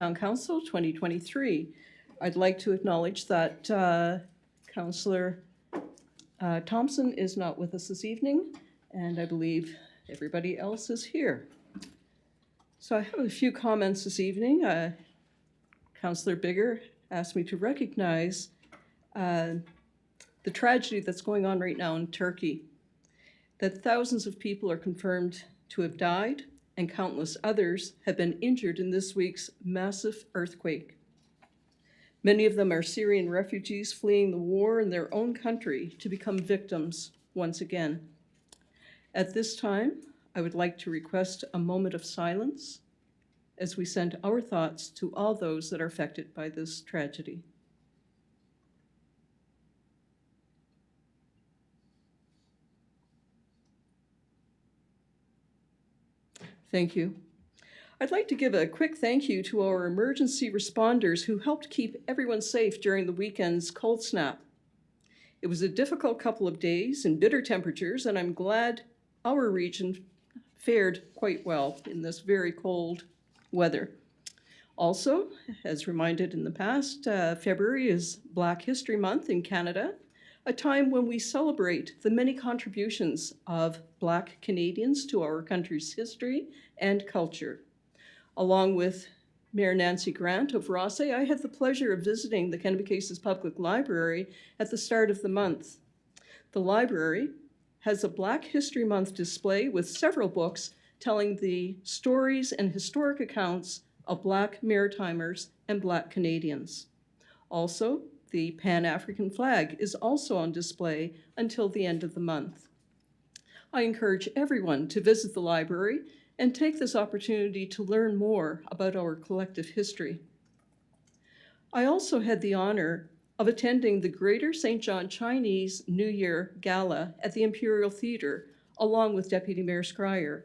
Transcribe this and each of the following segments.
Town Council 2023. I'd like to acknowledge that Councillor Thompson is not with us this evening, and I believe everybody else is here. So I have a few comments this evening. Councillor Bigger asked me to recognize the tragedy that's going on right now in Turkey, that thousands of people are confirmed to have died and countless others have been injured in this week's massive earthquake. Many of them are Syrian refugees fleeing the war in their own country to become victims once again. At this time, I would like to request a moment of silence as we send our thoughts to all those that are affected by this tragedy. Thank you. I'd like to give a quick thank you to our emergency responders who helped keep everyone safe during the weekend's cold snap. It was a difficult couple of days and bitter temperatures, and I'm glad our region fared quite well in this very cold weather. Also, as reminded in the past, February is Black History Month in Canada, a time when we celebrate the many contributions of Black Canadians to our country's history and culture. Along with Mayor Nancy Grant of Rothesay, I had the pleasure of visiting the Kennebecasis Public Library at the start of the month. The library has a Black History Month display with several books telling the stories and historic accounts of Black Maritimers and Black Canadians. Also, the Pan-African flag is also on display until the end of the month. I encourage everyone to visit the library and take this opportunity to learn more about our collective history. I also had the honor of attending the Greater St. John Chinese New Year Gala at the Imperial Theatre, along with Deputy Mayor Scryer.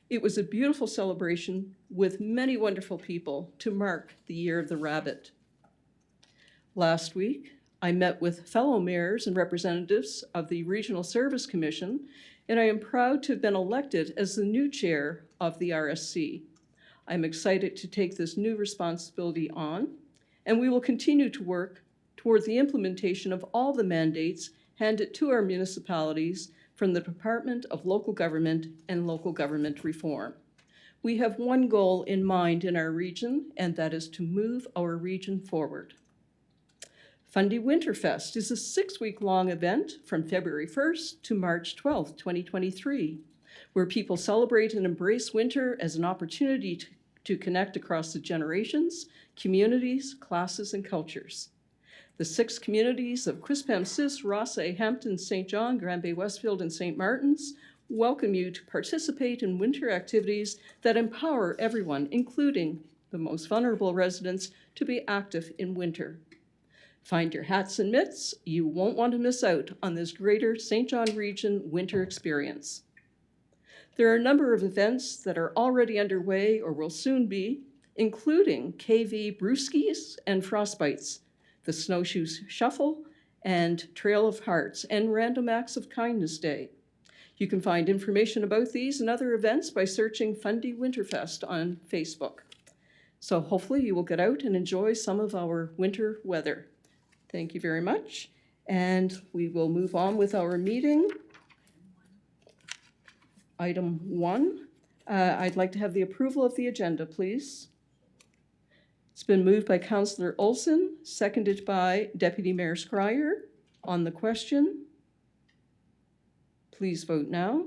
It was a beautiful celebration with many wonderful people to mark the Year of the Rabbit. Last week, I met with fellow mayors and representatives of the Regional Service Commission, and I am proud to have been elected as the new chair of the RSC. I'm excited to take this new responsibility on, and we will continue to work toward the implementation of all the mandates handed to our municipalities from the Department of Local Government and Local Government Reform. We have one goal in mind in our region, and that is to move our region forward. Fundy Winterfest is a 6-week-long event from February 1st to March 12th, 2023, where people celebrate and embrace winter as an opportunity to connect across the generations, communities, classes, and cultures. The 6 communities of Quispamsis, Rothesay, Hampton, St. John, Granby, Westfield, and St. Martin's welcome you to participate in winter activities that empower everyone, including the most vulnerable residents, to be active in winter. Find your hats and mitts. You won't want to miss out on this Greater St. John Region winter experience. There are a number of events that are already underway or will soon be, including KV Brewskis and Frostbites, the Snowshoes Shuffle, and Trail of Hearts, and Random Acts of Kindness Day. You can find information about these and other events by searching Fundy Winterfest on Facebook. So hopefully you will get out and enjoy some of our winter weather. Thank you very much, and we will move on with our meeting. Item 1, I'd like to have the approval of the agenda, please. It's been moved by Councillor Olson, seconded by Deputy Mayor Scryer. On the question, please vote now.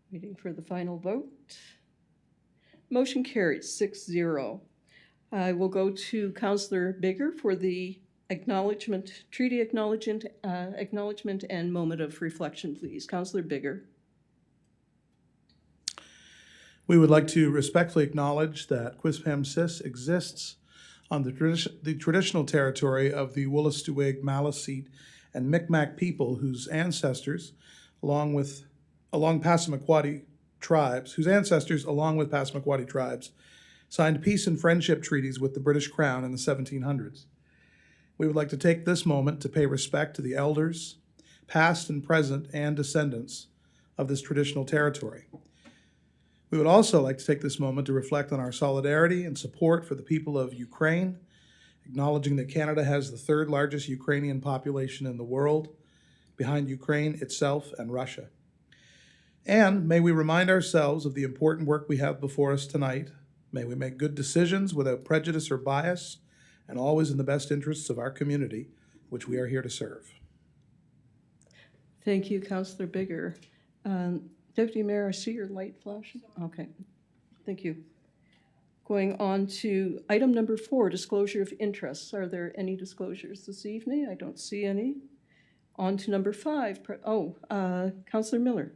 Waiting for the final vote. Motion carried 6-0. I will go to Councillor Bigger for the acknowledgement, treaty acknowledgement and moment of reflection, please. Councillor Bigger. We would like to respectfully acknowledge that Quispamsis exists on the traditional territory of the Wolastoqiyik, Maliseet, and Micmac people whose ancestors, along with Passamaquoddy tribes, signed peace and friendship treaties with the British Crown in the 1700s. We would like to take this moment to pay respect to the elders, past and present, and descendants of this traditional territory. We would also like to take this moment to reflect on our solidarity and support for the people of Ukraine, acknowledging that Canada has the third largest Ukrainian population in the world, behind Ukraine itself and Russia. And may we remind ourselves of the important work we have before us tonight. May we make good decisions without prejudice or bias, and always in the best interests of our community, which we are here to serve. Thank you, Councillor Bigger. Deputy Mayor, I see your light flashing. Okay, thank you. Going on to item number 4, disclosure of interests. Are there any disclosures this evening? I don't see any. On to number 5. Councillor Miller.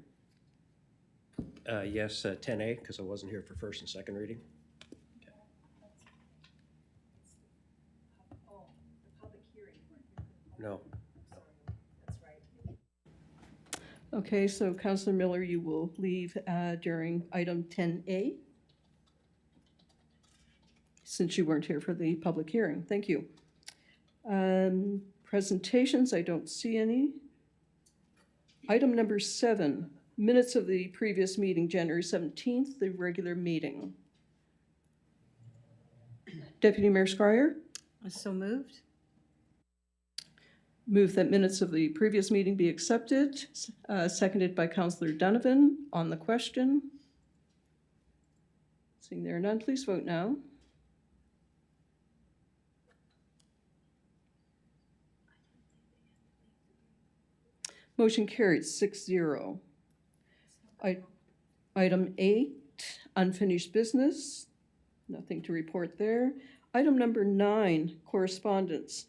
Yes, 10A, because I wasn't here for first and second reading. No. Okay, so Councillor Miller, you will leave during item 10A, since you weren't here for the public hearing. Thank you. Presentations, I don't see any. Item number 7, minutes of the previous meeting, January 17th, the regular meeting. Deputy Mayor Scryer? So moved. Move that minutes of the previous meeting be accepted, seconded by Councillor Donovan. On the question. Seeing there are none, please vote now. Motion carried 6-0. Item 8, unfinished business. Nothing to report there. Item number 9, correspondence.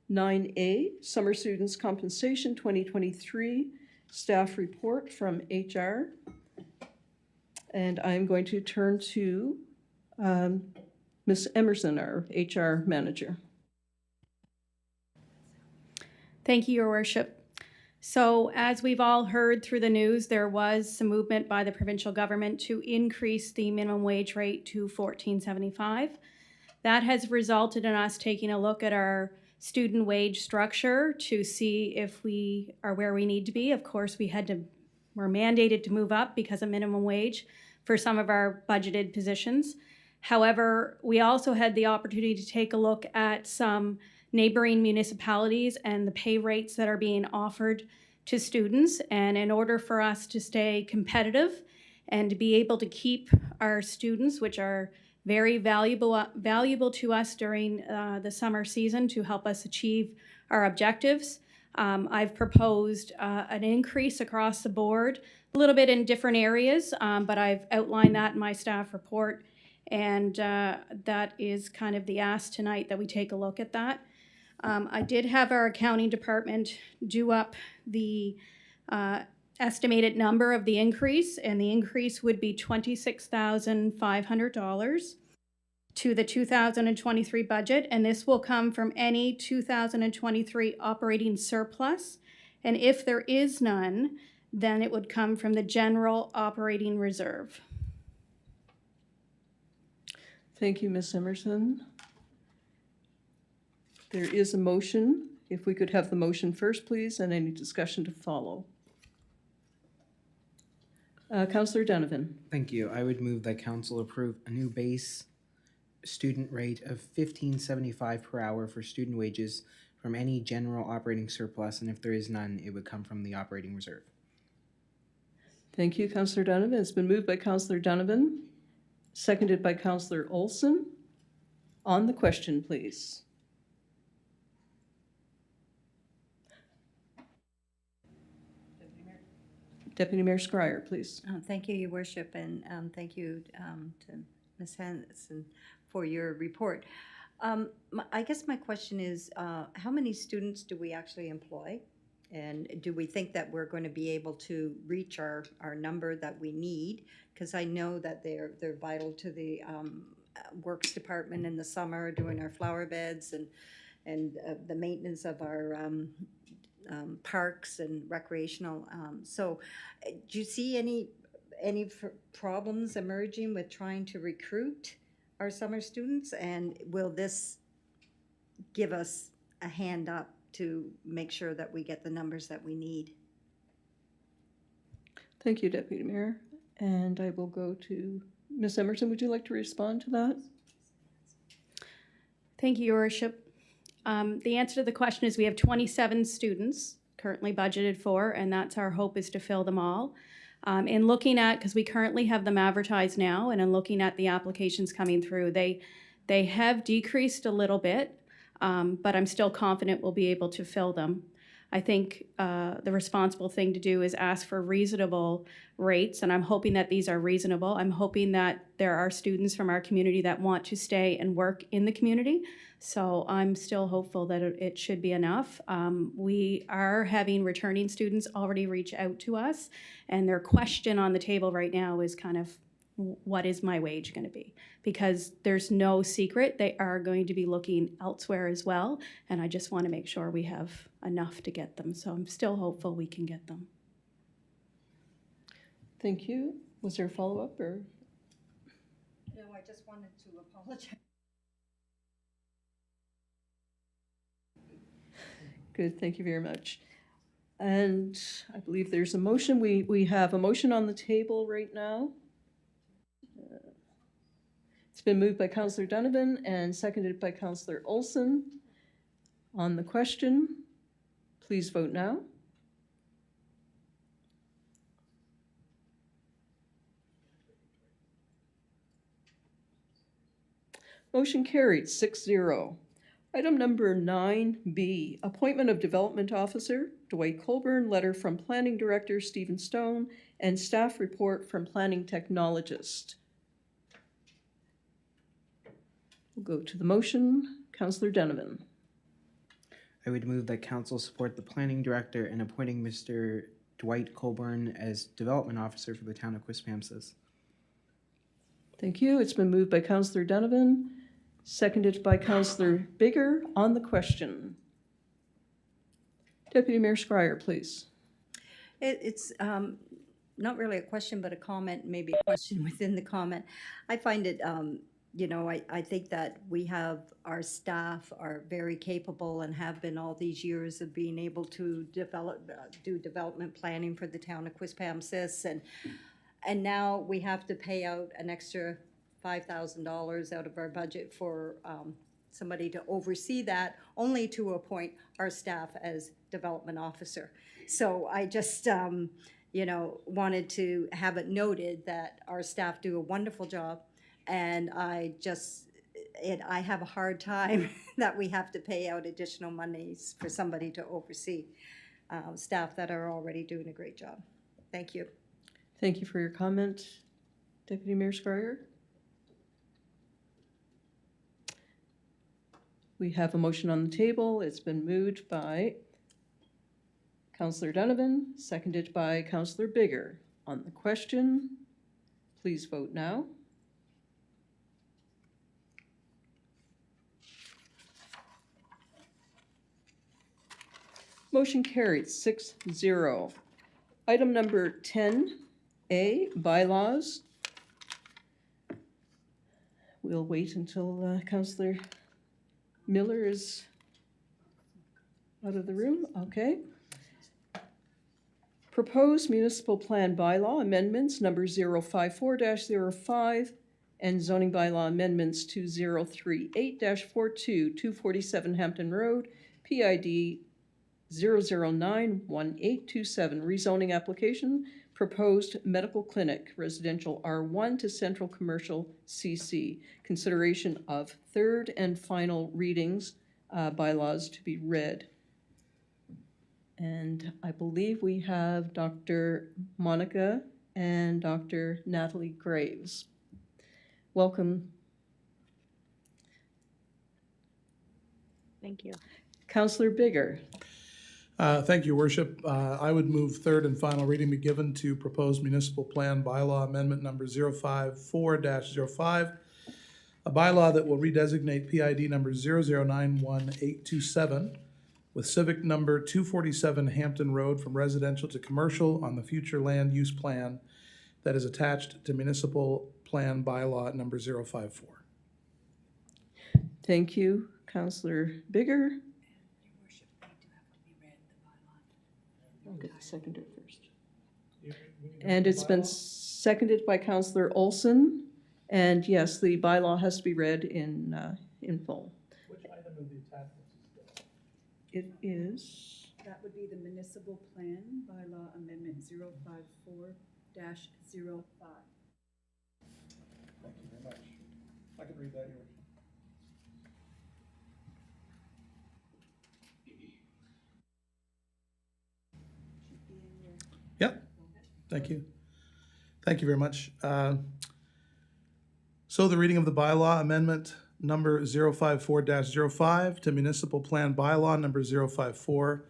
9A, Summer Students Compensation 2023, staff report from HR. And I'm going to turn to Ms. Emerson, our HR manager. Thank you, Your Worship. So as we've all heard through the news, there was some movement by the provincial government to increase the minimum wage rate to $14.75. That has resulted in us taking a look at our student wage structure to see if we are where we need to be. Of course, we're mandated to move up because of minimum wage for some of our budgeted positions. However, we also had the opportunity to take a look at some neighboring municipalities and the pay rates that are being offered to students. And in order for us to stay competitive and to be able to keep our students, which are very valuable to us during the summer season to help us achieve our objectives, I've proposed an increase across the board, a little bit in different areas, but I've outlined that in my staff report. And that is kind of the ask tonight, that we take a look at that. I did have our accounting department do up the estimated number of the increase, and the increase would be $26,500 to the 2023 budget, and this will come from any 2023 operating surplus, and if there is none, then it would come from the general operating reserve. Thank you, Ms. Emerson. There is a motion. If we could have the motion first, please, and any discussion to follow. Councillor Donovan. Thank you. I would move that council approve a new base student rate of $15.75 per hour for student wages from any general operating surplus, and if there is none, it would come from the operating reserve. Thank you, Councillor Donovan. It's been moved by Councillor Donovan, seconded by Councillor Olson. On the question, please. Deputy Mayor Scryer, please. Thank you, Your Worship, and thank you to Ms. Hanson for your report. I guess my question is, how many students do we actually employ? And do we think that we're going to be able to reach our number that we need? Because I know that they're vital to the works department in the summer, doing our flower beds and the maintenance of our parks and recreational. So do you see any problems emerging with trying to recruit our summer students? And will this give us a hand up to make sure that we get the numbers that we need. Thank you, Deputy Mayor. And I will go to Ms. Emerson. Would you like to respond to that? Thank you, Your Worship. The answer to the question is we have 27 students currently budgeted for, and that's our hope, is to fill them all. In looking at, because we currently have them advertised now, and in looking at the applications coming through, they have decreased a little bit, but I'm still confident we'll be able to fill them. I think the responsible thing to do is ask for reasonable rates, and I'm hoping that these are reasonable. I'm hoping that there are students from our community that want to stay and work in the community, so I'm still hopeful that it should be enough. We are having returning students already reach out to us, and their question on the table right now is kind of, what is my wage going to be? Because there's no secret, they are going to be looking elsewhere as well, and I just want to make sure we have enough to get them. So I'm still hopeful we can get them. Thank you. Was there a follow-up or? No, I just wanted to apologize. Good, thank you very much. And I believe there's a motion. We have a motion on the table right now. It's been moved by Councillor Donovan and seconded by Councillor Olson. On the question, please vote now. Motion carried 6-0. Item number 9B, appointment of Development Officer, Dwight Colburn, letter from Planning Director Stephen Stone, and staff report from Planning Technologist. We'll go to the motion. Councillor Donovan. I would move that council support the planning director in appointing Mr. Dwight Colburn as development officer for the town of Quispamsis. Thank you. It's been moved by Councillor Donovan, seconded by Councillor Bigger. On the question, Deputy Mayor Scryer, please. It's not really a question, but a comment, maybe a question within the comment. I find it, I think that we have, our staff are very capable and have been all these years of being able to do development planning for the town of Quispamsis. And now we have to pay out an extra $5,000 out of our budget for somebody to oversee that, only to appoint our staff as development officer. So I just, wanted to have it noted that our staff do a wonderful job. And I have a hard time that we have to pay out additional monies for somebody to oversee staff that are already doing a great job. Thank you. Thank you for your comment, Deputy Mayor Scryer. We have a motion on the table. It's been moved by Councillor Donovan, seconded by Councillor Bigger. On the question, please vote now. Motion carried 6-0. Item number 10A, bylaws. We'll wait until Councillor Miller is out of the room. Okay. Proposed municipal plan bylaw amendments number 054-05 and zoning bylaw amendments to 038-42, 247 Hampton Road, PID 0091827, rezoning application, proposed medical clinic, residential R1 to central commercial CC. Consideration of third and final readings, bylaws to be read. And I believe we have Dr. Monica and Dr. Natalie Graves. Welcome. Thank you. Councillor Bigger. Thank you, Worship. I would move third and final reading be given to proposed municipal plan bylaw amendment number 054-05, a bylaw that will redesignate PID number 0091827 with civic number 247 Hampton Road from residential to commercial on the future land use plan that is attached to municipal plan bylaw number 054. Thank you, Councillor Bigger. Get the seconder first. And it's been seconded by Councillor Olson. And yes, the bylaw has to be read in full. Which item of the attachments is that? It is, That would be the municipal plan bylaw amendment 054-05. Thank you very much. I can read that, Your Worship. Yep, thank you. Thank you very much. So the reading of the bylaw amendment number 054-05 to municipal plan bylaw number 054,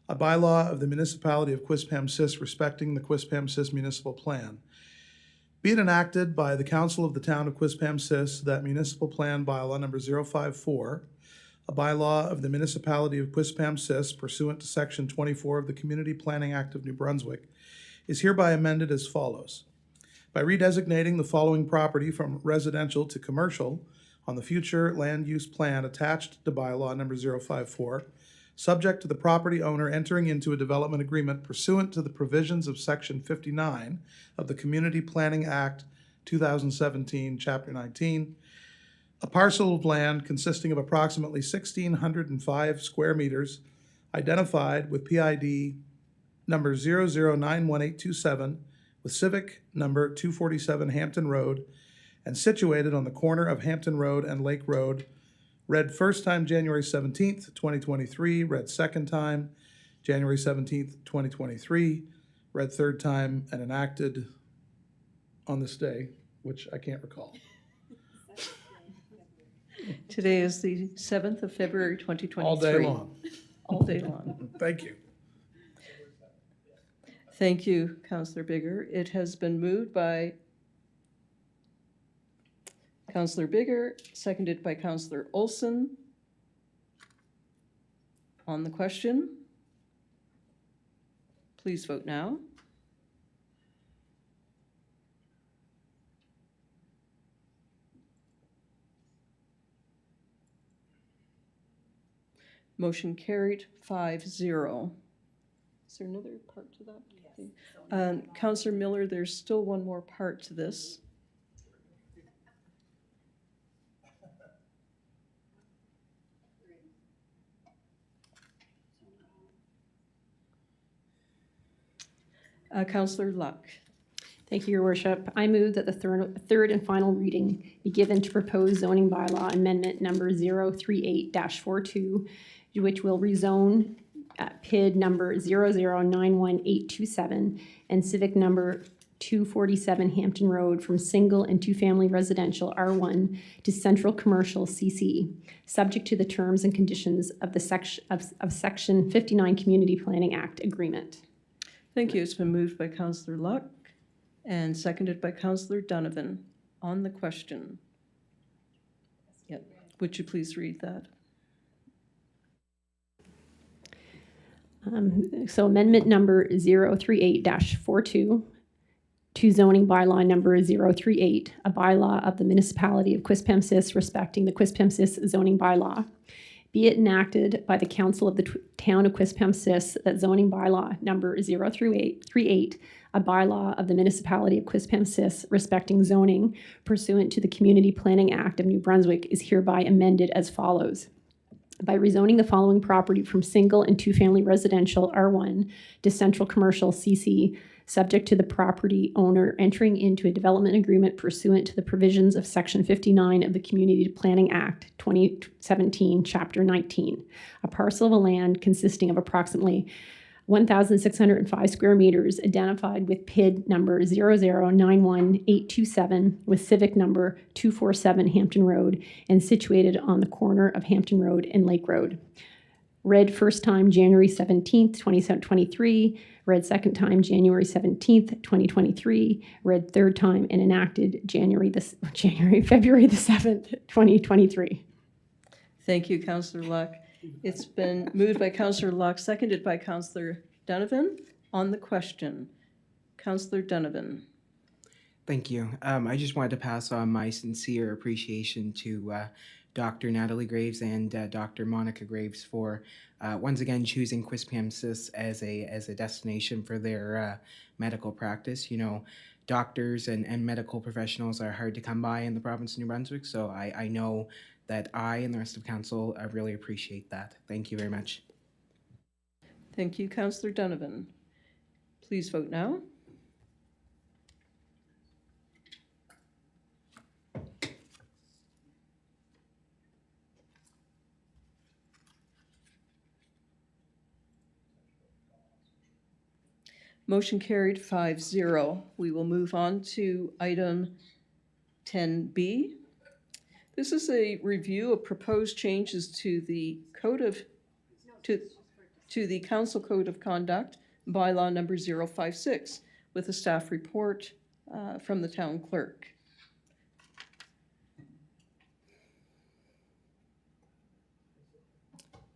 a bylaw of the municipality of Quispamsis respecting the Quispamsis municipal plan. Be it enacted by the council of the town of Quispamsis that municipal plan bylaw number 054, a bylaw of the municipality of Quispamsis pursuant to section 24 of the Community Planning Act of New Brunswick, is hereby amended as follows. By redesignating the following property from residential to commercial on the future land use plan attached to bylaw number 054, subject to the property owner entering into a development agreement pursuant to the provisions of section 59 of the Community Planning Act 2017, Chapter 19, a parcel of land consisting of approximately 1,605 square meters, identified with PID number 009187, with civic number 247 Hampton Road, and situated on the corner of Hampton Road and Lake Road, read first time January 17th, 2023, read second time January 17th, 2023, read third time and enacted on this day, which I can't recall. today is the 7th of February, 2023. All day long. All day long. Thank you. Thank you, Councillor Bigger. It has been moved by Councillor Bigger, seconded by Councillor Olson. On the question, please vote now. Motion carried 5-0. Is there another part to that? Yes. Councillor Miller, there's still one more part to this. Councillor Luck. Thank you, Your Worship. I move that the third and final reading be given to proposed zoning bylaw amendment number 038-42, which will rezone PID number 0091827 and civic number 247 Hampton Road from single and two-family residential R1 to central commercial CC, subject to the terms and conditions of the Section 59 Community Planning Act agreement. Thank you. It's been moved by Councillor Luck and seconded by Councillor Donovan. On the question. Yep. Would you please read that? So amendment number 038-42 to zoning bylaw number 038, a bylaw of the municipality of Quispamsis respecting the Quispamsis zoning bylaw. Be it enacted by the council of the town of Quispamsis that zoning bylaw number 038, a bylaw of the municipality of Quispamsis respecting zoning pursuant to the Community Planning Act of New Brunswick is hereby amended as follows. By rezoning the following property from single and two-family residential R1 to central commercial CC, subject to the property owner entering into a development agreement pursuant to the provisions of Section 59 of the Community Planning Act 2017, Chapter 19. A parcel of land consisting of approximately 1,605 square meters identified with PID number 0091827 with civic number 247 Hampton Road and situated on the corner of Hampton Road and Lake Road. Read first time January 17th, 2023. Read second time January 17th, 2023. Read third time and enacted February the 7th, 2023. Thank you, Councillor Luck. It's been moved by Councillor Luck, seconded by Councillor Donovan. On the question, Councillor Donovan. Thank you. I just wanted to pass on my sincere appreciation to Dr. Natalie Graves and Dr. Monica Graves for once again choosing Quispamsis as a destination for their medical practice. You know, doctors and medical professionals are hard to come by in the province of New Brunswick, so I know that I and the rest of council really appreciate that. Thank you very much. Thank you, Councillor Donovan. Please vote now. Motion carried 5-0. We will move on to item 10B. This is a review of proposed changes to the to the Council Code of Conduct, bylaw number 056, with a staff report from the town clerk.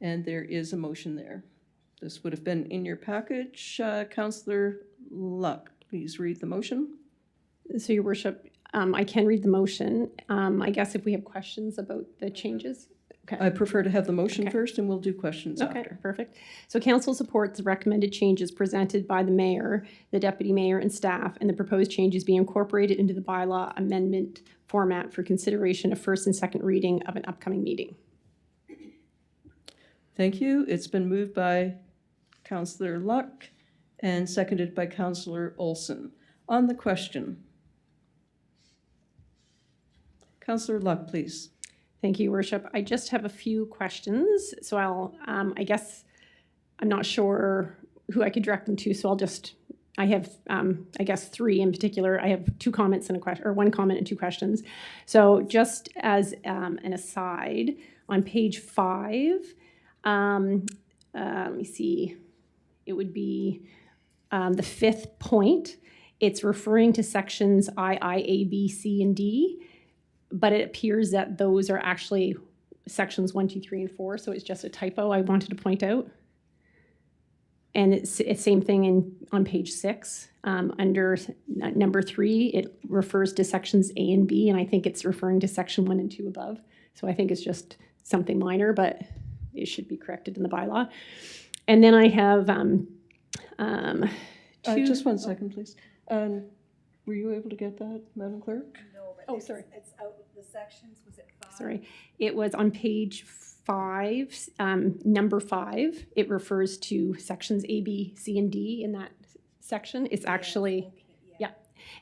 And there is a motion there. This would have been in your package. Councillor Luck, please read the motion. So, Your Worship, I can read the motion. I guess if we have questions about the changes. Okay. I prefer to have the motion Okay. first, and we'll do questions Okay, after. perfect. So council supports the recommended changes presented by the mayor, the deputy mayor, and staff, and the proposed changes be incorporated into the bylaw amendment format for consideration of first and second reading of an upcoming meeting. Thank you. It's been moved by Councillor Luck and seconded by Councillor Olson. On the question. Councillor Luck, please. Thank you, Your Worship. I just have a few questions, so I'll, I guess, I'm not sure who I could direct them to, so I have, I guess, three in particular. I have two comments and a question, or one comment and two questions. So just as an aside, on page 5, let me see, it would be the 5th point. It's referring to sections II, A, B, C, and D, but it appears that those are actually sections 1, 2, 3, and 4, so it's just a typo I wanted to point out. And it's same thing on page 6. Under number 3, it refers to sections A and B, and I think it's referring to section 1 and 2 above. So I think it's just something minor, but it should be corrected in the bylaw. And then I have Just 1 second, please. Were you able to get that, Madam Clerk? No, but Oh, sorry. it's out, the sections, was it 5? Sorry, it was on page 5, number 5. It refers to sections A, B, C, and D in that section. It's actually, yeah.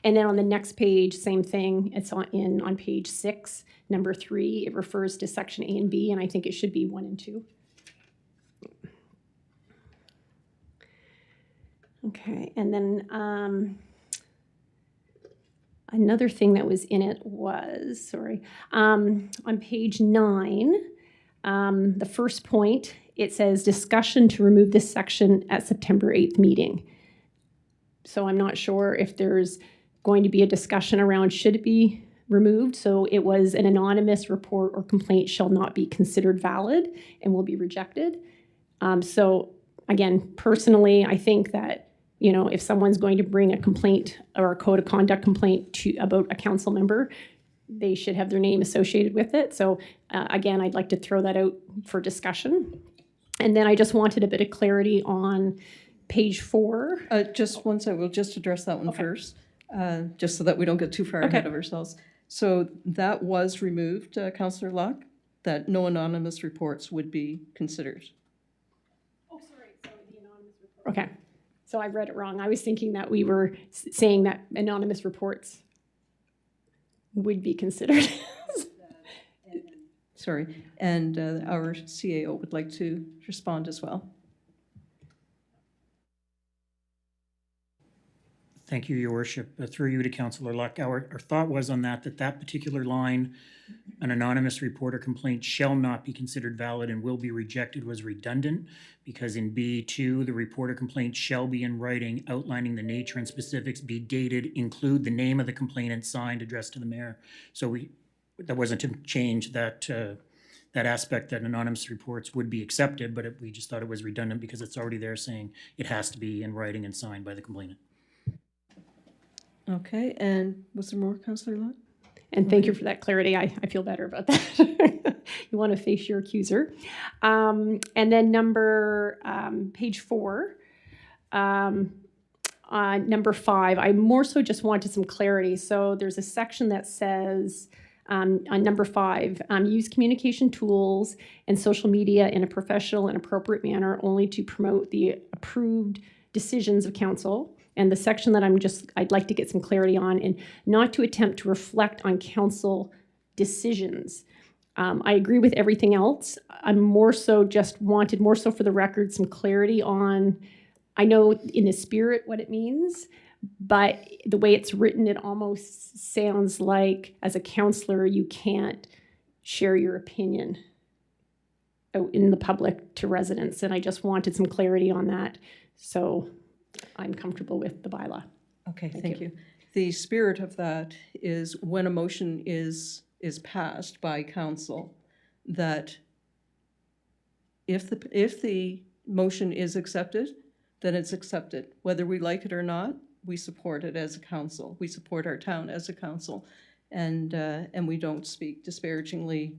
And then on the next page, same thing. It's on page 6, number 3. It refers to section A and B, and I think it should be 1 and 2. Okay, and then another thing that was in it was, on page 9, the first point, it says discussion to remove this section at September 8th meeting. So I'm not sure if there's going to be a discussion around should it be removed. So it was an anonymous report or complaint shall not be considered valid and will be rejected. So again, personally, I think that, you know, if someone's going to bring a complaint or a code of conduct complaint about a council member, they should have their name associated with it. So again, I'd like to throw that out for discussion. And then I just wanted a bit of clarity on page 4. Just 1 second, we'll just address that one Okay. first, just so that we don't get too far ahead of ourselves. So that was removed, Councillor Luck, that no anonymous reports would be considered. Oh, sorry, so the anonymous report. Okay, so I read it wrong. I was thinking that we were saying that anonymous reports would be considered. Sorry, and our CAO would like to respond as well. Thank you, Your Worship. Through you to Councillor Luck. Our thought was on that particular line, an anonymous report or complaint shall not be considered valid and will be rejected, was redundant, because in B2, the report or complaint shall be in writing, outlining the nature and specifics, be dated, include the name of the complainant, signed, addressed to the mayor. So that wasn't to change that aspect that anonymous reports would be accepted, but we just thought it was redundant because it's already there saying it has to be in writing and signed by the complainant. Okay, and was there more, Councillor Luck? And thank you for that clarity. I feel better about that. You want to face your accuser. And then page 4, number 5, I more so just wanted some clarity. So there's a section that says, on number 5, use communication tools and social media in a professional and appropriate manner only to promote the approved decisions of council. And the section that I'd like to get some clarity on, and not to attempt to reflect on council decisions. I agree with everything else. I'm more so for the record, some clarity on, I know in the spirit what it means, but the way it's written, it almost sounds like as a counselor, you can't share your opinion out in the public to residents. And I just wanted some clarity on that. So I'm comfortable with the bylaw. Okay, thank you. The spirit of that is when a motion is passed by council, that if the motion is accepted, then it's accepted. Whether we like it or not, we support it as a council. We support our town as a council, and we don't speak disparagingly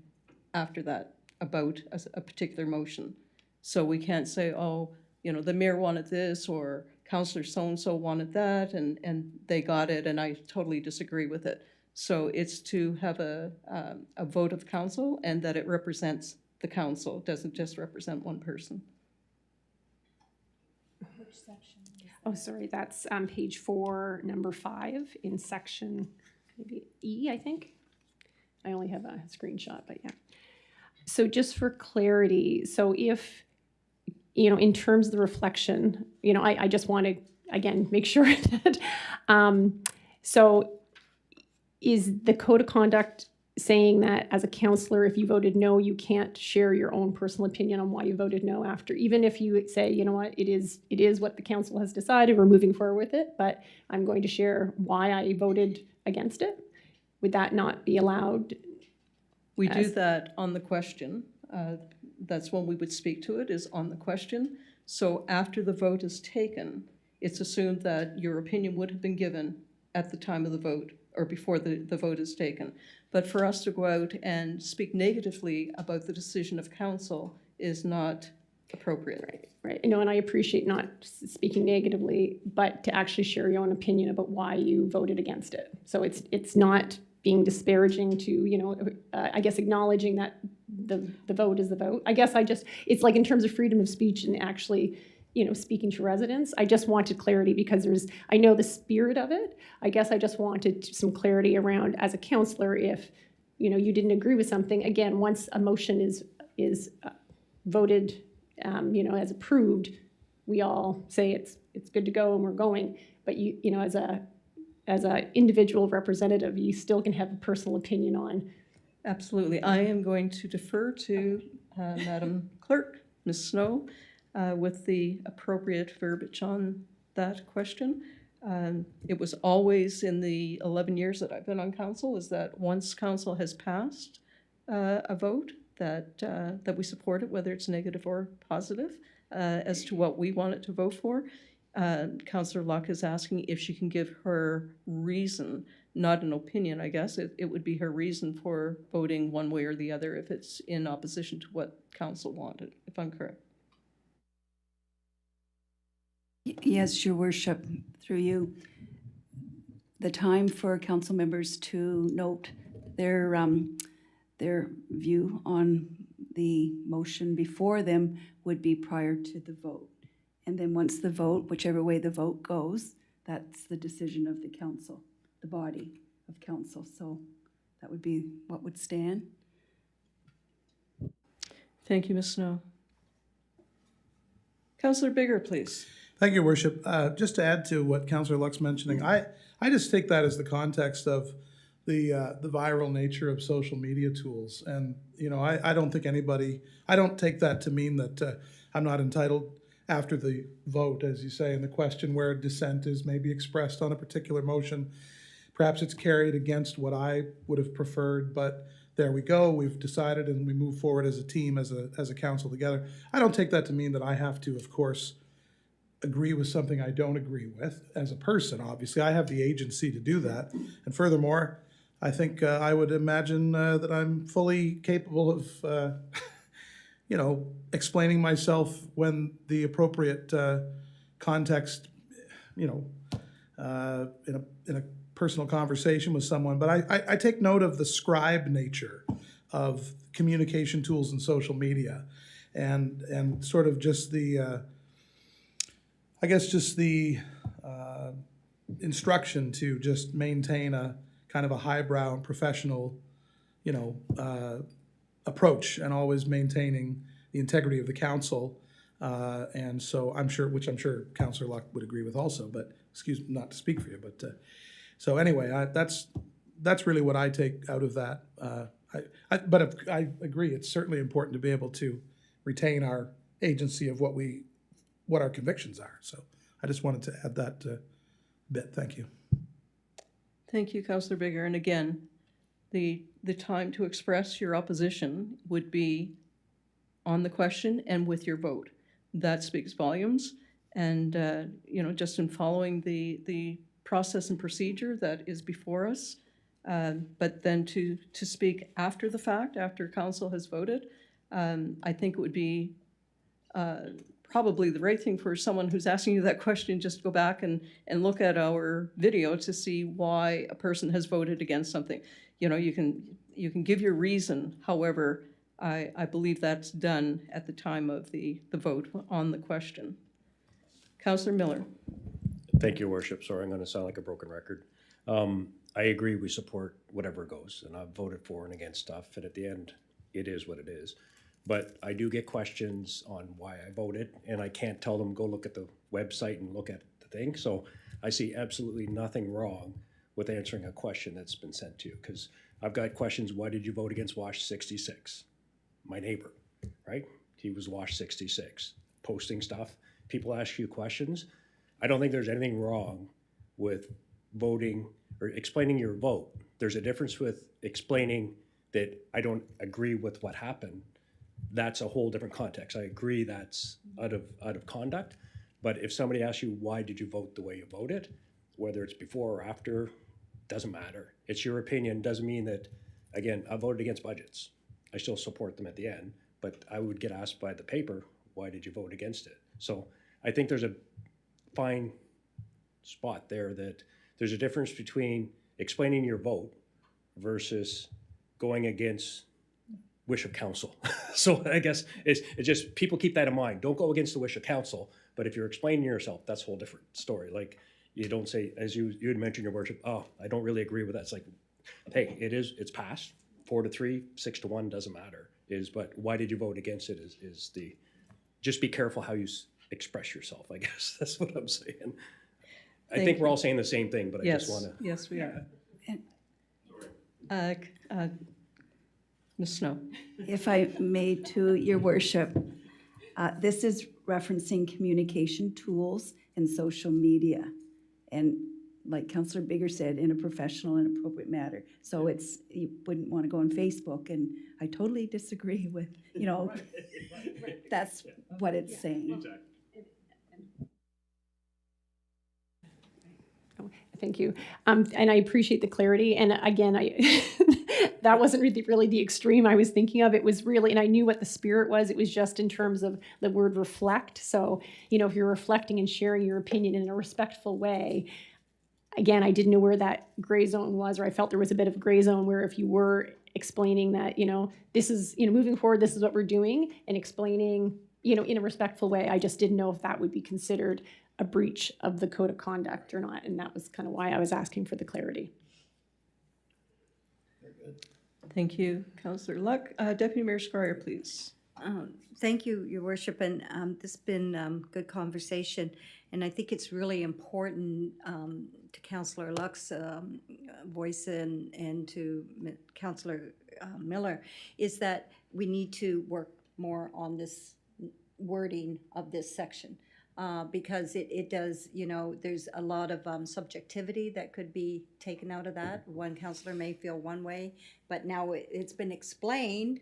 after that about a particular motion. So we can't say, oh, the mayor wanted this, or Councillor so-and-so wanted that, and they got it, and I totally disagree with it. So it's to have a vote of council, and that it represents the council. It doesn't just represent one person. Which section? Oh, sorry, that's page 4, number 5, in section maybe E, I think. I only have a screenshot, but yeah. So just for clarity, so if, in terms of the reflection, I just want to, again, make sure that, so is the code of conduct saying that as a counselor, if you voted no, you can't share your own personal opinion on why you voted no after, even if you say, you know what, it is what the council has decided, we're moving forward with it, but I'm going to share why I voted against it? Would that not be allowed? We do that on the question. That's when we would speak to it, is on the question. So after the vote is taken, it's assumed that your opinion would have been given at the time of the vote, or before the vote is taken. But for us to go out and speak negatively about the decision of council is not appropriate. Right. And I appreciate not speaking negatively, but to actually share your own opinion about why you voted against it. So it's not being disparaging to, I guess acknowledging that the vote is the vote. I guess it's like in terms of freedom of speech and actually, speaking to residents, I just wanted clarity because I know the spirit of it. I guess I just wanted some clarity around, as a counselor, if, you didn't agree with something, again, once a motion is voted, as approved, we all say it's good to go and we're going. But as a individual representative, you still can have a personal opinion on. Absolutely. I am going to defer to Madam Clerk, Ms. Snow, with the appropriate verbiage on that question. It was always in the 11 years that I've been on council, is that once council has passed a vote, that we support it, whether it's negative or positive, as to what we want it to vote for. Councillor Luck is asking if she can give her reason, not an opinion, I guess. It would be her reason for voting one way or the other if it's in opposition to what council wanted, if I'm correct. Yes, Your Worship, through you. The time for council members to note their view on the motion before them would be prior to the vote. And then once the vote, whichever way the vote goes, that's the decision of the council, the body of council. So that would be what would stand. Thank you, Ms. Snow. Councillor Bigger, please. Thank you, Worship. Just to add to what Councillor Luck's mentioning, I just take that as the context of the viral nature of social media tools. And, I don't think I don't take that to mean that I'm not entitled after the vote, as you say, in the question where dissent is maybe expressed on a particular motion. Perhaps it's carried against what I would have preferred, but there we go. We've decided and we move forward as a team, as a council together. I don't take that to mean that I have to, of course, agree with something I don't agree with as a person. Obviously, I have the agency to do that. And furthermore, I think I would imagine that I'm fully capable of, explaining myself when the appropriate context, in a personal conversation with someone. But I take note of the scribe nature of communication tools and social media, and sort of just the, I guess, just the instruction to just maintain a kind of a highbrow and professional, approach, and always maintaining the integrity of the council. And so I'm sure, which I'm sure Councillor Luck would agree with also, but excuse me, not to speak for you, but so anyway, that's really what I take out of that. But I agree, it's certainly important to be able to retain our agency of what our convictions are. So I just wanted to add that bit. Thank you. Thank you, Councillor Bigger. And again, the time to express your opposition would be on the question and with your vote. That speaks volumes. And, just in following the process and procedure that is before us, but then to speak after the fact, after council has voted, I think it would be probably the right thing for someone who's asking you that question, just go back and look at our video to see why a person has voted against something. You can give your reason. However, I believe that's done at the time of the vote on the question. Councillor Miller. Thank you, Worship. Sorry, I'm going to sound like a broken record. I agree we support whatever goes, and I've voted for and against stuff, and at the end, it is what it is. But I do get questions on why I voted, and I can't tell them, go look at the website and look at the thing. So I see absolutely nothing wrong with answering a question that's been sent to you, because I've got questions, why did you vote against WASH 66? My neighbor, right? He was WASH 66, posting stuff. People ask you questions. I don't think there's anything wrong with voting or explaining your vote. There's a difference with explaining that I don't agree with what happened. That's a whole different context. I agree that's out of conduct. But if somebody asks you, why did you vote the way you voted, whether it's before or after, doesn't matter. It's your opinion. Doesn't mean that, again, I voted against budgets. I still support them at the end, but I would get asked by the paper, why did you vote against it? So I think there's a fine spot there, that there's a difference between explaining your vote versus going against wish of council. So I guess it's just, people keep that in mind. Don't go against the wish of council, but if you're explaining yourself, that's a whole different story. Like, you don't say, as you had mentioned, your worship, oh, I don't really agree with that. It's like, hey, it's passed 4-3, 6-1, doesn't matter. But why did you vote against it is the, just be careful how you express yourself, I guess. That's what I'm saying. I think we're all saying the same thing, but I just want to. Yes, we are. Ms. Snow. If I may, to your worship, this is referencing communication tools and social media. And like Councillor Bigger said, in a professional and appropriate manner. So you wouldn't want to go on Facebook, and I totally disagree with, that's what it's saying. Thank you. And I appreciate the clarity. And again, that wasn't really the extreme I was thinking of. It was really, and I knew what the spirit was. It was just in terms of the word reflect. So, if you're reflecting and sharing your opinion in a respectful way, again, I didn't know where that gray zone was, or I felt there was a bit of a gray zone where if you were explaining that, this is, moving forward, this is what we're doing, and explaining, in a respectful way, I just didn't know if that would be considered a breach of the code of conduct or not. And that was kind of why I was asking for the clarity. Thank you, Councillor Luck. Deputy Mayor Squire, please. Thank you, Your Worship, and this has been good conversation, and I think it's really important to Councillor Luck's voice and to Councillor Miller, is that we need to work more on this wording of this section. Because it does, there's a lot of subjectivity that could be taken out of that. One councillor may feel one way, but now it's been explained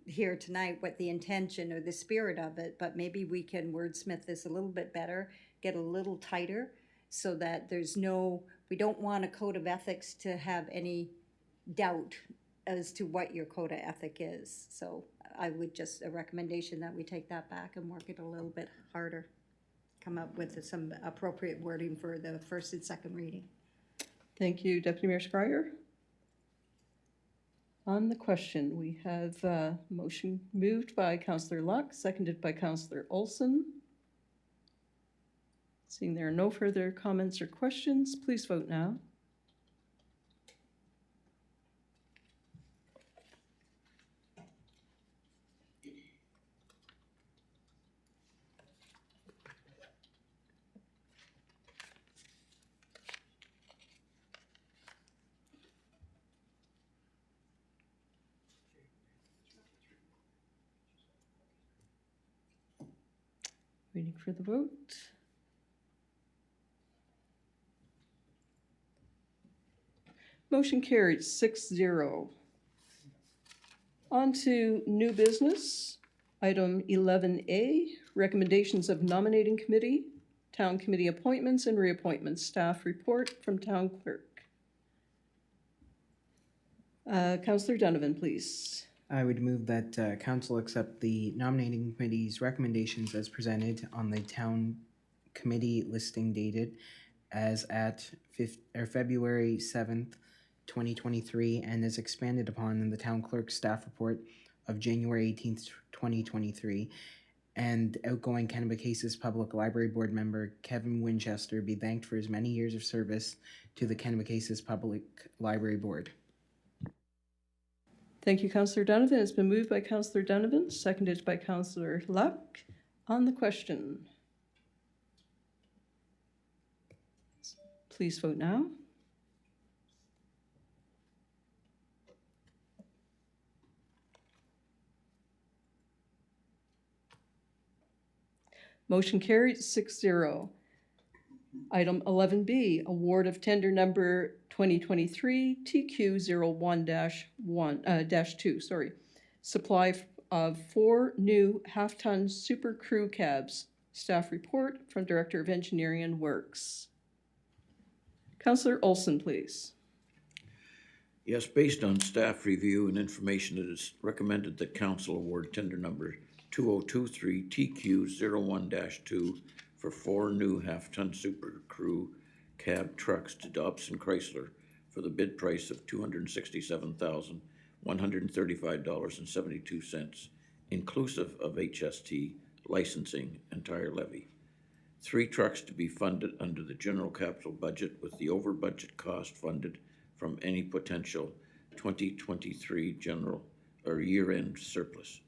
here tonight what the intention or the spirit of it, but maybe we can wordsmith this a little bit better, get a little tighter, so that we don't want a code of ethics to have any doubt as to what your code of ethic is. So I would just, a recommendation that we take that back and work it a little bit harder. Come up with some appropriate wording for the first and second reading. Thank you, Deputy Mayor Scryer. On the question, we have a motion moved by Councillor Luck, seconded by Councillor Olson. Seeing there are no further comments or questions, please vote now. Waiting for the vote. Motion carried 6-0. On to new business. Item 11A, recommendations of nominating committee, town committee appointments and reappointments, staff report from town clerk. Councillor Donovan, please. I would move that council accept the nominating committee's recommendations as presented on the town committee listing dated as at February 7th, 2023, and is expanded upon in the town clerk's staff report of January 18th, 2023. And outgoing Kennebecasis Public Library Board member Kevin Winchester be thanked for his many years of service to the Kennebecasis Public Library Board. Thank you, Councillor Donovan. It's been moved by Councillor Donovan, seconded by Councillor Luck. On the question, please vote now. Motion carried 6-0. Item 11B, award of tender number 2023 TQ01-2, supply of 4 new half-ton super crew cabs. Staff report from Director of Engineering and Works. Councillor Olson, please. Yes, based on staff review and information, it is recommended that council award tender number 2023 TQ01-2 for 4 new half-ton super crew cab trucks to Dobson Chrysler for the bid price of $267,135.72, inclusive of HST, licensing, and tire levy. 3 trucks to be funded under the general capital budget, with the over-budget cost funded from any potential 2023 general or year-end surplus.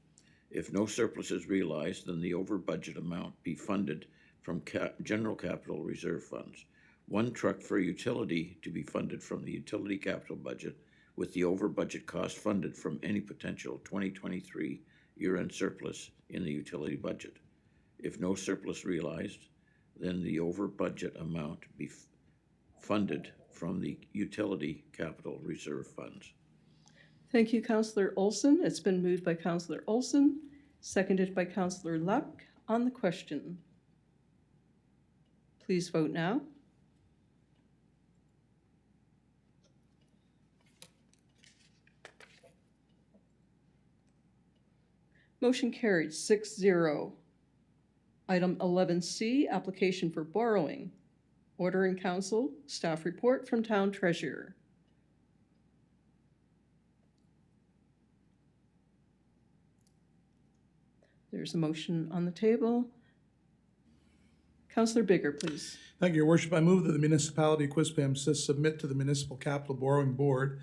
If no surplus is realized, then the over-budget amount be funded from general capital reserve funds. 1 truck for utility to be funded from the utility capital budget, with the over-budget cost funded from any potential 2023 year-end surplus in the utility budget. If no surplus realized, then the over-budget amount be funded from the utility capital reserve funds. Thank you, Councillor Olson. It's been moved by Councillor Olson, seconded by Councillor Luck. On the question, please vote now. Motion carried 6-0. Item 11C, application for borrowing. Order in council, staff report from town treasurer. There's a motion on the table. Councillor Bigger, please. Thank you, Your Worship. I move that the municipality of Quispamsis submit to the Municipal Capital Borrowing Board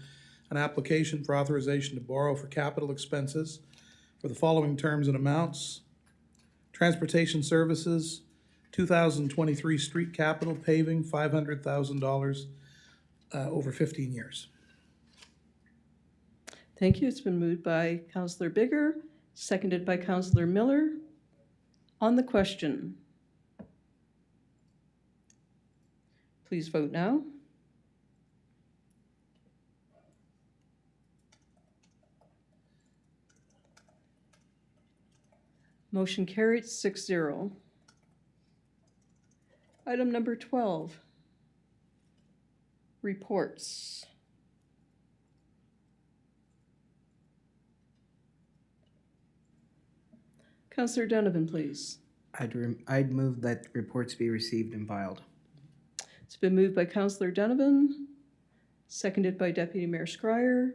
an application for authorization to borrow for capital expenses for the following terms and amounts: transportation services, 2023 street capital paving, $500,000 over 15 years. Thank you. It's been moved by Councillor Bigger, seconded by Councillor Miller. On the question, please vote now. Motion carried 6-0. Item number 12, reports. Councillor Donovan, please. I'd move that reports be received and filed. It's been moved by Councillor Donovan, seconded by Deputy Mayor Scryer.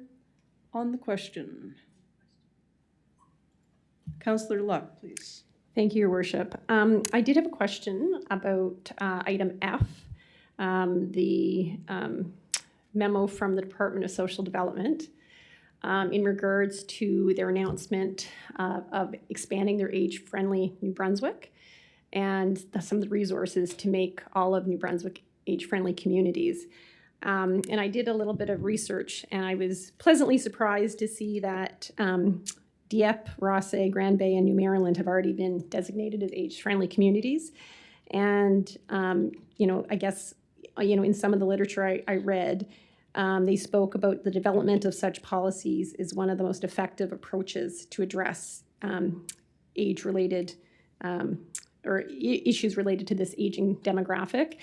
On the question. Councillor Luck, please. Thank you, Your Worship. I did have a question about item F, the memo from the Department of Social Development in regards to their announcement of expanding their age-friendly New Brunswick and some of the resources to make all of New Brunswick age-friendly communities. And I did a little bit of research, and I was pleasantly surprised to see that Dieppe, Rossay, Grand Bay, and New Maryland have already been designated as age-friendly communities. And, I guess, in some of the literature I read, they spoke about the development of such policies is one of the most effective approaches to address age-related or issues related to this aging demographic.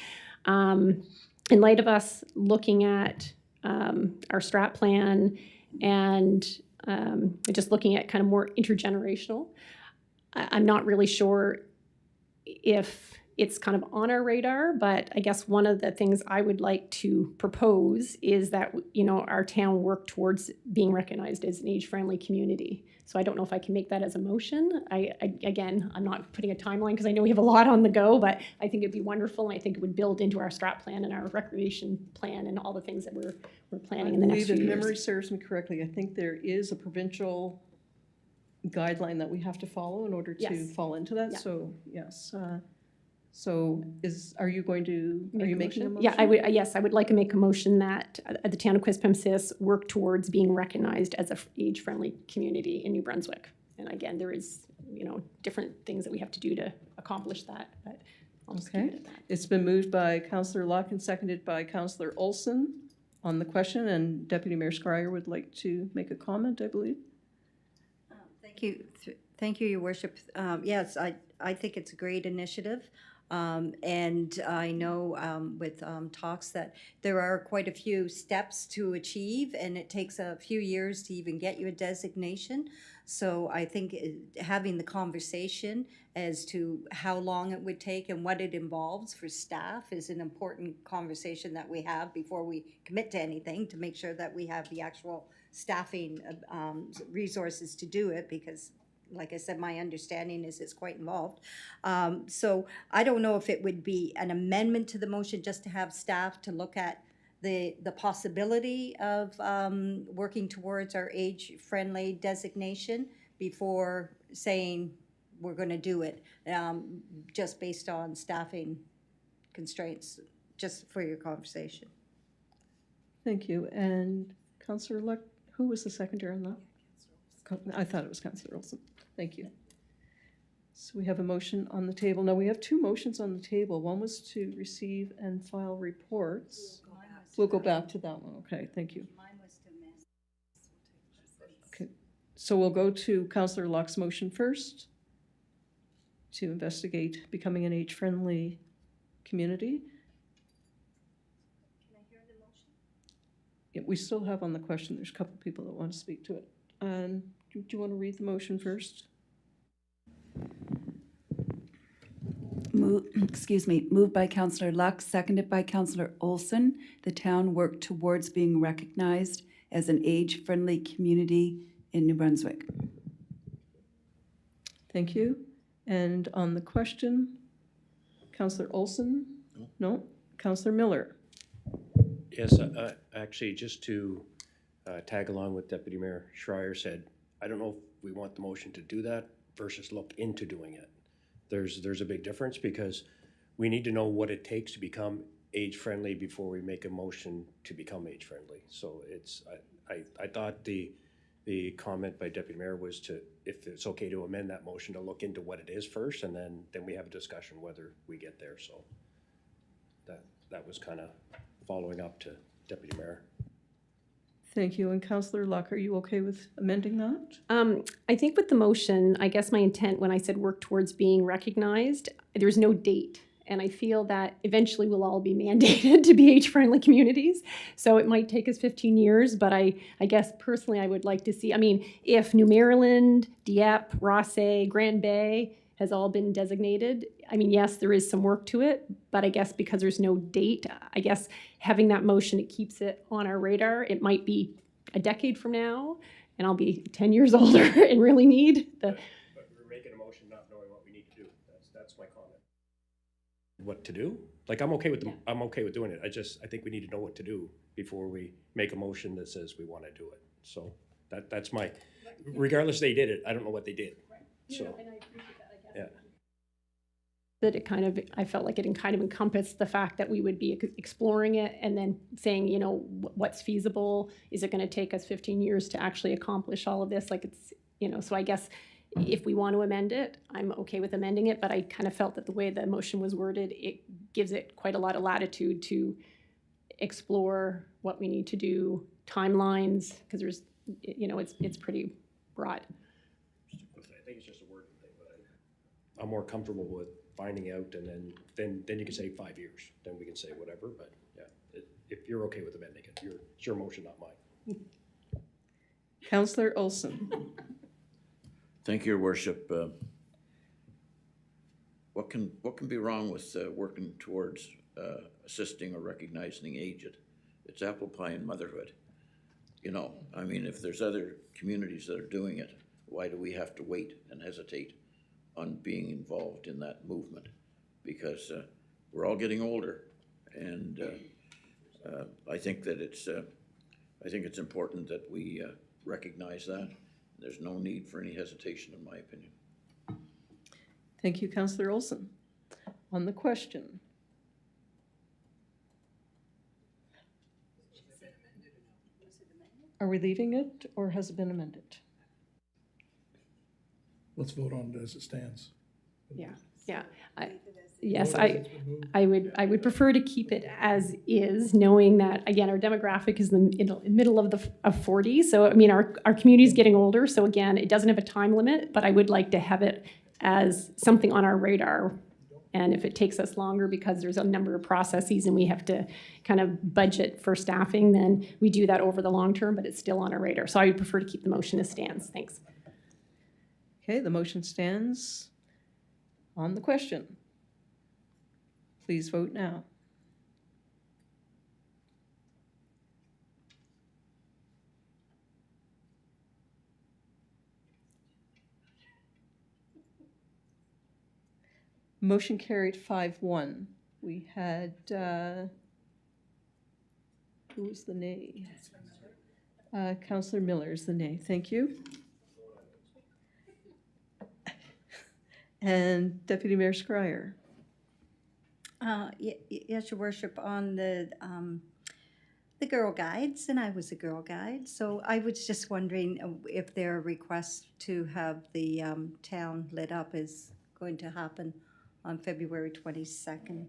In light of us looking at our strat plan and just looking at kind of more intergenerational, I'm not really sure if it's kind of on our radar, but I guess one of the things I would like to propose is that, our town work towards being recognized as an age-friendly community. So I don't know if I can make that as a motion. Again, I'm not putting a timeline because I know we have a lot on the go, but I think it'd be wonderful, and I think it would build into our strat plan and our recreation plan and all the things that we're planning in the next few If years. memory serves me correctly, I think there is a provincial guideline that we have to follow in order to Yes. fall into that. Yeah. So, yes. Are you making a motion? Yeah, yes, I would like to make a motion that the town of Quispamsis work towards being recognized as a age-friendly community in New Brunswick. And again, there is, different things that we have to do to accomplish that, but I'll just keep Okay. it at that. It's been moved by Councillor Locke and seconded by Councillor Olson on the question, and Deputy Mayor Scryer would like to make a comment, I believe. Thank you, Your Worship. Yes, I think it's a great initiative. And I know with talks that there are quite a few steps to achieve, and it takes a few years to even get you a designation. So I think having the conversation as to how long it would take and what it involves for staff is an important conversation that we have before we commit to anything, to make sure that we have the actual staffing resources to do it, because like I said, my understanding is it's quite involved. So I don't know if it would be an amendment to the motion just to have staff to look at the possibility of working towards our age-friendly designation before saying we're going to do it, just based on staffing constraints, just for your conversation. Thank you. And Councillor Luck, who was the seconder on that? I thought it was Councillor Olson. Thank you. So we have a motion on the table. Now, we have two motions on the table. One was to receive and file reports. We'll go back to that one. Okay, thank you. Okay, so we'll go to Councillor Locke's motion first to investigate becoming an age-friendly community. Can I hear the motion? Yeah, we still have on the question, there's a couple people that want to speak to it. Do you want to read the motion first? Moved by Councillor Luck, seconded by Councillor Olson. The town work towards being recognized as an age-friendly community in New Brunswick. Thank you. And on the question, Councillor Olson? No? Councillor Miller? Yes, actually, just to tag along with Deputy Mayor Schreier said, I don't know if we want the motion to do that versus look into doing it. There's a big difference, because we need to know what it takes to become age-friendly before we make a motion to become age-friendly. So I thought the comment by Deputy Mayor was to, if it's okay to amend that motion, to look into what it is first, and then we have a discussion whether we get there. So that was kind of following up to Deputy Mayor. Thank you. And Councillor Luck, are you okay with amending that? I think with the motion, I guess my intent when I said work towards being recognized, there's no date. And I feel that eventually we'll all be mandated to be age-friendly communities. So it might take us 15 years, but I guess personally I would like to see, I mean, if New Maryland, Dieppe, Rossay, Grand Bay has all been designated, I mean, yes, there is some work to it, but I guess because there's no date, I guess having that motion, it keeps it on our radar. It might be a decade from now, and I'll be 10 years older and really need the. But we're making a motion not knowing what we need to do. That's my comment. What to do? Like, I'm okay with I'm okay with doing it. I think we need to know what to do before we make a motion that says we want to do it. So that's my, regardless they did it, I don't know what they did. So, yeah. That it kind of, I felt like it kind of encompassed the fact that we would be exploring it and then saying, you know, what's feasible? Is it going to take us 15 years to actually accomplish all of this? Like it's, you know, so I guess if we want to amend it, I'm okay with amending it, but I kind of felt that the way the motion was worded, it gives it quite a lot of latitude to explore what we need to do, timelines, because there's, you know, it's pretty broad. I think it's just a word thing, but I'm more comfortable with finding out, and then you can say 5 years. Then we can say whatever. But yeah, if you're okay with amending it, it's your motion, not mine. Councillor Olson. Thank you, Your Worship. What can be wrong with working towards assisting or recognizing the aged? It's apple pie and motherhood. You know, I mean, if there's other communities that are doing it, why do we have to wait and hesitate on being involved in that movement? Because we're all getting older, and I think that it's important that we recognize that. There's no need for any hesitation, in my opinion. Thank you, Councillor Olson. On the question. Are we leaving it, or has it been amended? Let's vote on it as it stands. Yeah. Yes, I would prefer to keep it as is, knowing that, again, our demographic is the middle of 40. So, I mean, our community is getting older. So, again, it doesn't have a time limit, but I would like to have it as something on our radar. And if it takes us longer because there's a number of processes and we have to kind of budget for staffing, then we do that over the long term, but it's still on our radar. So I would prefer to keep the motion as stands. Thanks. Okay, the motion stands. On the question. Please vote now. Motion carried 5-1. We had, who was the nay? Councillor Miller is the nay. Thank you. And Deputy Mayor Scryer. Yes, Your Worship, on the Girl Guides, and I was a Girl Guide, so I was just wondering if their request to have the town lit up is going to happen on February 22nd.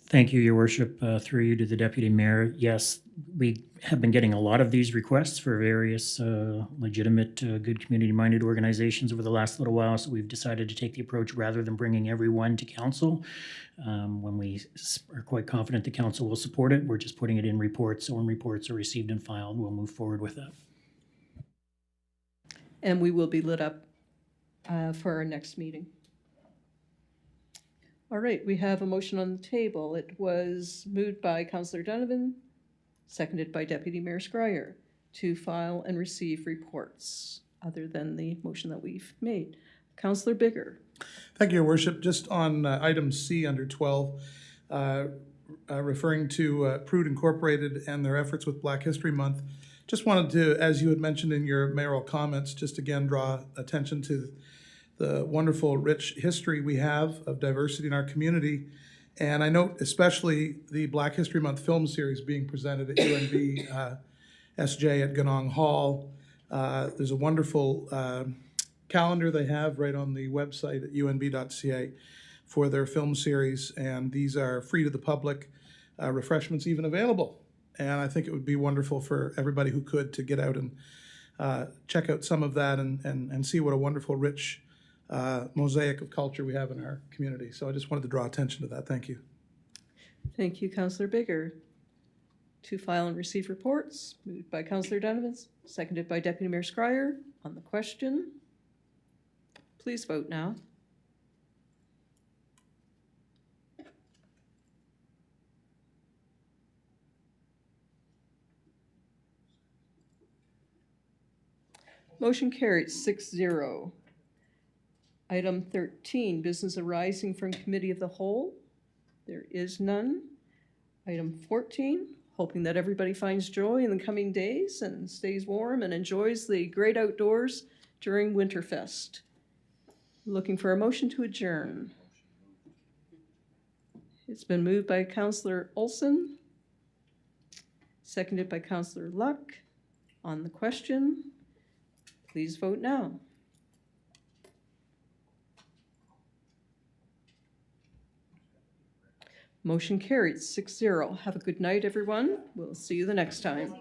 Thank you, Your Worship. Through you to the Deputy Mayor. Yes, we have been getting a lot of these requests for various legitimate, good community-minded organizations over the last little while, so we've decided to take the approach rather than bringing everyone to council. When we are quite confident the council will support it, we're just putting it in reports. So when reports are received and filed, we'll move forward with that. And we will be lit up for our next meeting. All right, we have a motion on the table. It was moved by Councillor Donovan, seconded by Deputy Mayor Scryer, to file and receive reports other than the motion that we've made. Councillor Bigger. Thank you, Your Worship. Just on item C under 12, referring to Prude Incorporated and their efforts with Black History Month, just wanted to, as you had mentioned in your mayoral comments, just again draw attention to the wonderful, rich history we have of diversity in our community. And I note especially the Black History Month film series being presented at UNB SJ at Ganong Hall. There's a wonderful calendar they have right on the website at unb.ca for their film series, and these are free to the public, refreshments even available. And I think it would be wonderful for everybody who could to get out and check out some of that and see what a wonderful, rich mosaic of culture we have in our community. So I just wanted to draw attention to that. Thank you. Thank you, Councillor Bigger. To file and receive reports, moved by Councillor Donovan, seconded by Deputy Mayor Scryer. On the question, please vote now. Motion carried 6-0. Item 13, business arising from Committee of the Whole. There is none. Item 14, hoping that everybody finds joy in the coming days and stays warm and enjoys the great outdoors during Winterfest. Looking for a motion to adjourn. It's been moved by Councillor Olson, seconded by Councillor Luck. On the question, please vote now. Motion carried 6-0. Have a good night, everyone. We'll see you the next time.